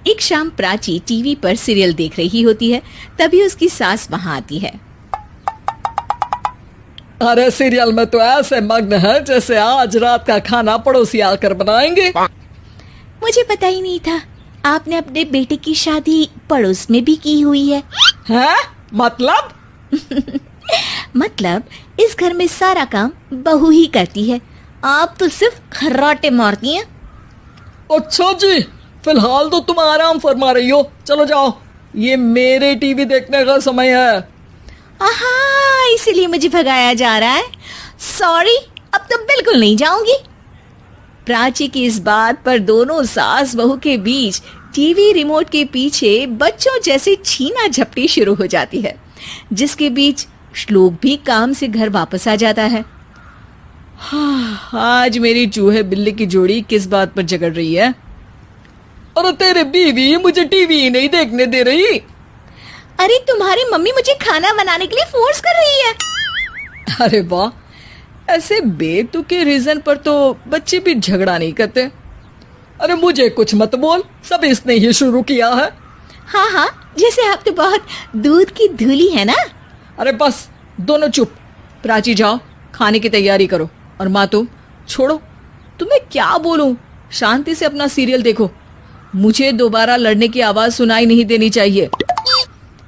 एक शाम प्राची टीवी पर सीरियल देख रही होती है। तभी उसकी सास वहाँ आती है। अरे सीरियल में तो ऐसे मग्न है जैसे आज रात का खाना पड़ोसी आकर बनाएंगे। मुझे पता ही नहीं था आपने अपने बेटे की शादी पड़ोस में भी की हुई है। हैं? मतलब? मतलब इस घर में सारा काम बहू ही करती है, आप तो सिर्फ खर्राटे मारती हैं। अच्छा जी, फिलहाल तो तुम आराम फरमा रही हो, चलो जाओ, ये मेरे टीवी देखने का समय है। आहा, इसीलिए मुझे भगाया जा रहा है। सॉरी, अब तो बिल्कुल नहीं जाऊंगी। प्राची की इस बात पर दोनों सास बहू के बीच टीवी रिमोट के पीछे बच्चों जैसे छीना झपटी शुरू हो जाती है, जिसके बीच श्लोक भी काम से घर वापस आ जाता है। आज मेरी चूहे बिल्ली की जोड़ी किस बात पर झगड़ रही है? अरे तेरे बीवी मुझे टीवी ही नहीं देखने दे रही। अरे तुम्हारी मम्मी मुझे खाना बनाने के लिए फोर्स कर रही है। अरे वाह, ऐसे बेतुके रीजन पर तो बच्चे भी झगड़ा नहीं करते। अरे मुझे कुछ मत बोल, सब इसने ही शुरू किया है। हाँ हाँ, जैसे आप तो बहुत दूध की धूली है ना। अरे बस, दोनों चुप। प्राची जाओ, खाने की तैयारी करो। और माँ तुम छोड़ो, तुम्हें क्या बोलूं, शांति से अपना सीरियल देखो, मुझे दोबारा लड़ने की आवाज सुनाई नहीं देनी चाहिए।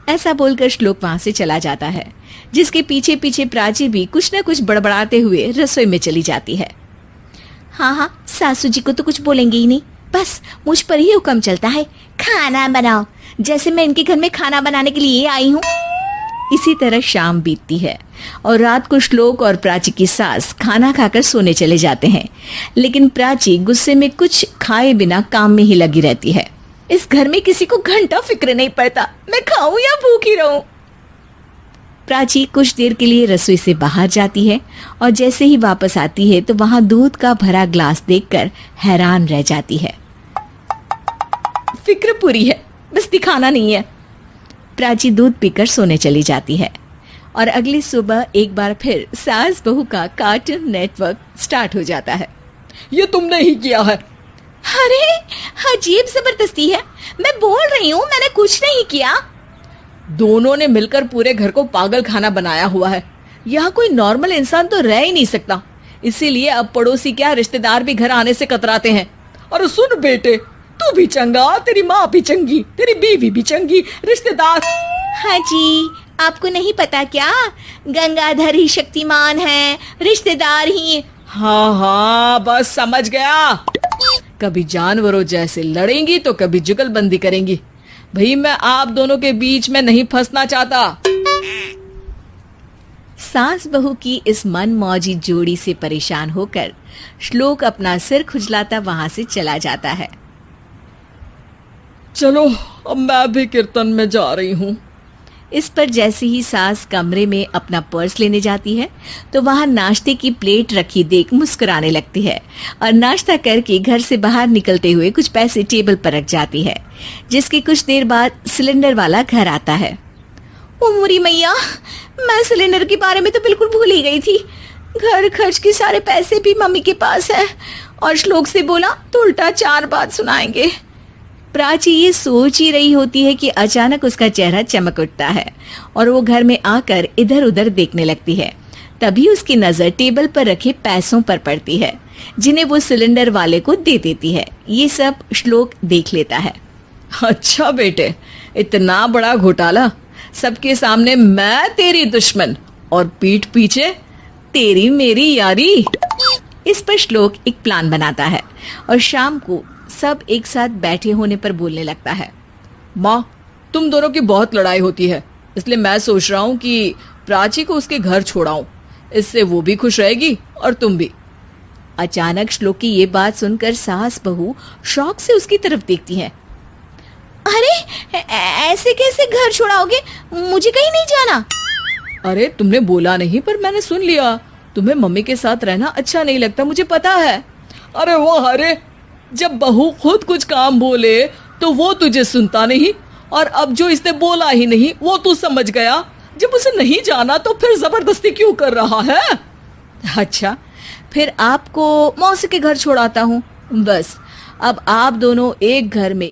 ऐसा बोलकर श्लोक वहां से चला जाता है, जिसके पीछे पीछे प्राची भी कुछ न कुछ बड़बड़ाते हुए रसोई में चली जाती है। हाँ हाँ, सासू जी को तो कुछ बोलेंगे ही नहीं, बस मुझ पर ही हुक्म चलता है, खाना बनाओ, जैसे मैं इनके घर में खाना बनाने के लिए आई हूँ। इसी तरह शाम बीतती है और रात को श्लोक और प्राची की सास खाना खाकर सोने चले जाते हैं, लेकिन प्राची गुस्से में कुछ खाए बिना काम में ही लगी रहती है। इस घर में किसी को घंटा फिक्र नहीं पड़ता, मैं खाऊं या भूखी रहूं। प्राची कुछ देर के लिए रसोई से बाहर जाती है और जैसे ही वापस आती है तो वहां दूध का भरा ग्लास देखकर हैरान रह जाती है। फिक्र पूरी है, बस दिखाना नहीं है। प्राची दूध पीकर सोने चली जाती है और अगली सुबह एक बार फिर सास बहू का कार्टून नेटवर्क स्टार्ट हो जाता है। ये तुमने ही किया है। अरे अजीब जबरदस्ती है, मैं बोल रही हूँ मैंने कुछ नहीं किया। दोनों ने मिलकर पूरे घर को पागल खाना बनाया हुआ है। यहाँ कोई नॉर्मल इंसान तो रह ही नहीं सकता, इसीलिए अब पड़ोसी क्या रिश्तेदार भी घर आने से कतराते हैं। और सुन बेटे, तू भी चंगा, तेरी माँ भी चंगी, तेरी बीवी भी चंगी, रिश्तेदार। हाँ जी, आपको नहीं पता क्या, गंगाधर ही शक्तिमान है, रिश्तेदार ही। हाँ हाँ, बस समझ गया। कभी जानवरों जैसे लड़ेंगी तो कभी जुगलबंदी करेंगी। भाई मैं आप दोनों के बीच में नहीं फंसना चाहता। सास बहू की इस मन मौजी जोड़ी से परेशान होकर श्लोक अपना सिर खुजलाता वहां से चला जाता है। चलो अब मैं भी कीर्तन में जा रही हूँ। इस पर जैसे ही सास कमरे में अपना पर्स लेने जाती है तो वहां नाश्ते की प्लेट रखी देख मुस्कुराने लगती है और नाश्ता करके घर से बाहर निकलते हुए कुछ पैसे टेबल पर रख जाती है, जिसके कुछ देर बाद सिलेंडर वाला घर आता है। ओ मुरी मैया, मैं सिलेंडर के बारे में तो बिल्कुल भूल ही गई थी। घर खर्च के सारे पैसे भी मम्मी के पास है और श्लोक से बोला तो उल्टा 4 बात सुनाएंगे। प्राची ये सोच ही रही होती है कि अचानक उसका चेहरा चमक उठता है और वो घर में आकर इधर उधर देखने लगती है। तभी उसकी नजर टेबल पर रखे पैसों पर पड़ती है, जिन्हें वो सिलेंडर वाले को दे देती है। ये सब श्लोक देख लेता है। अच्छा बेटे, इतना बड़ा घोटाला, सबके सामने मैं तेरी दुश्मन और पीठ पीछे तेरी मेरी यारी। इस पर श्लोक एक प्लान बनाता है और शाम को सब एक साथ बैठे होने पर बोलने लगता है। माँ, तुम दोनों की बहुत लड़ाई होती है, इसलिए मैं सोच रहा हूँ कि प्राची को उसके घर छोड़ाऊं, इससे वो भी खुश रहेगी और तुम भी। अचानक श्लोक की ये बात सुनकर सास बहू शौक से उसकी तरफ देखती हैं। अरे ऐसे कैसे घर छोड़ाओगे, मुझे कहीं नहीं जाना। अरे तुमने बोला नहीं पर मैंने सुन लिया, तुम्हें मम्मी के साथ रहना अच्छा नहीं लगता, मुझे पता है। अरे वाह, अरे जब बहू खुद कुछ काम बोले तो वो तुझे सुनता नहीं, और अब जो इसने बोला ही नहीं वो तू समझ गया। जब उसे नहीं जाना तो फिर जबरदस्ती क्यों कर रहा है? अच्छा, फिर आपको मौसी के घर छोड़ाता हूँ। बस अब आप दोनों एक घर में